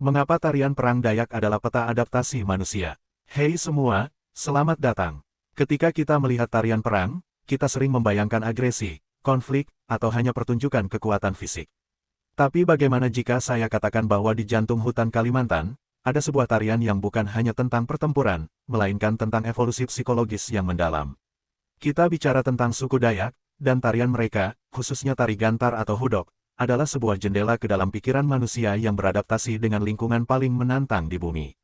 Mengapa tarian perang Dayak adalah peta adaptasi manusia? Hei semua, selamat datang. Ketika kita melihat tarian perang, kita sering membayangkan agresi, konflik, atau hanya pertunjukan kekuatan fisik. Tapi bagaimana jika saya katakan bahwa di jantung hutan Kalimantan, ada sebuah tarian yang bukan hanya tentang pertempuran, melainkan tentang evolusi psikologis yang mendalam. Kita bicara tentang suku Dayak, dan tarian mereka, khususnya tari gantar atau hudok, adalah sebuah jendela ke dalam pikiran manusia yang beradaptasi dengan lingkungan paling menantang di bumi.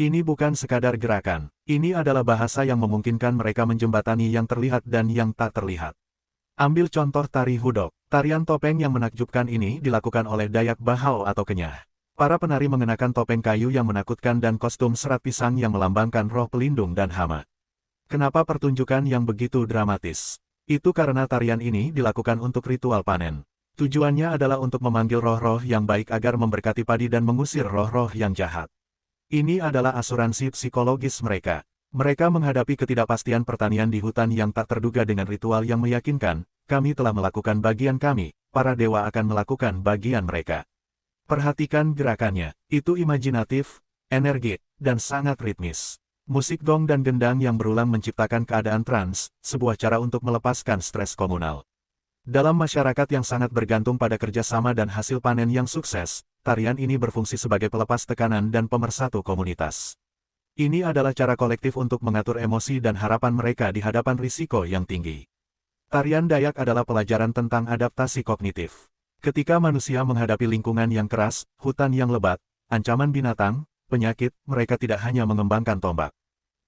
Ini bukan sekadar gerakan, ini adalah bahasa yang memungkinkan mereka menjembatani yang terlihat dan yang tak terlihat. Ambil contoh tari hudok. Tarian topeng yang menakjubkan ini dilakukan oleh Dayak Bahau atau Kenyah. Para penari mengenakan topeng kayu yang menakutkan dan kostum serat pisang yang melambangkan roh pelindung dan hama. Kenapa pertunjukan yang begitu dramatis? Itu karena tarian ini dilakukan untuk ritual panen. Tujuannya adalah untuk memanggil roh-roh yang baik agar memberkati padi dan mengusir roh-roh yang jahat. Ini adalah asuransi psikologis mereka. Mereka menghadapi ketidakpastian pertanian di hutan yang tak terduga dengan ritual yang meyakinkan, kami telah melakukan bagian kami, para dewa akan melakukan bagian mereka. Perhatikan gerakannya, itu imajinatif, energik, dan sangat ritmis. Musik gong dan gendang yang berulang menciptakan keadaan trans, sebuah cara untuk melepaskan stres komunal. Dalam masyarakat yang sangat bergantung pada kerjasama dan hasil panen yang sukses, tarian ini berfungsi sebagai pelepas tekanan dan pemersatu komunitas. Ini adalah cara kolektif untuk mengatur emosi dan harapan mereka di hadapan risiko yang tinggi. Tarian Dayak adalah pelajaran tentang adaptasi kognitif. Ketika manusia menghadapi lingkungan yang keras, hutan yang lebat, ancaman binatang, penyakit, mereka tidak hanya mengembangkan tombak.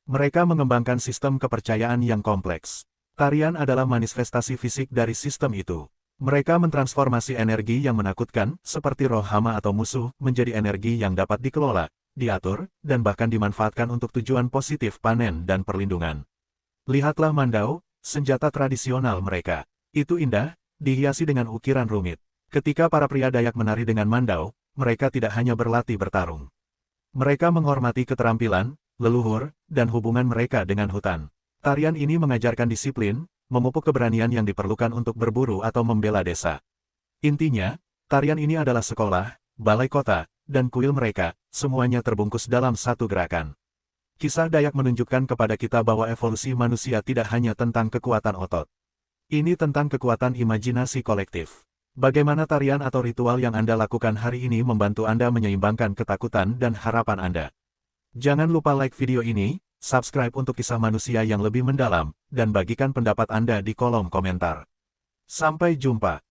Mereka mengembangkan sistem kepercayaan yang kompleks. Tarian adalah manifestasi fisik dari sistem itu. Mereka mentransformasi energi yang menakutkan, seperti roh hama atau musuh, menjadi energi yang dapat dikelola, diatur, dan bahkan dimanfaatkan untuk tujuan positif panen dan perlindungan. Lihatlah Mandau, senjata tradisional mereka. Itu indah, dihiasi dengan ukiran rumit. Ketika para pria Dayak menari dengan Mandau, mereka tidak hanya berlatih bertarung. Mereka menghormati keterampilan, leluhur, dan hubungan mereka dengan hutan. Tarian ini mengajarkan disiplin, memupuk keberanian yang diperlukan untuk berburu atau membela desa. Intinya, tarian ini adalah sekolah, balai kota, dan kuil mereka, semuanya terbungkus dalam satu gerakan. Kisah Dayak menunjukkan kepada kita bahwa evolusi manusia tidak hanya tentang kekuatan otot. Ini tentang kekuatan imajinasi kolektif. Bagaimana tarian atau ritual yang Anda lakukan hari ini membantu Anda menyeimbangkan ketakutan dan harapan Anda. Jangan lupa like video ini, subscribe untuk kisah manusia yang lebih mendalam, dan bagikan pendapat Anda di kolom komentar. Sampai jumpa.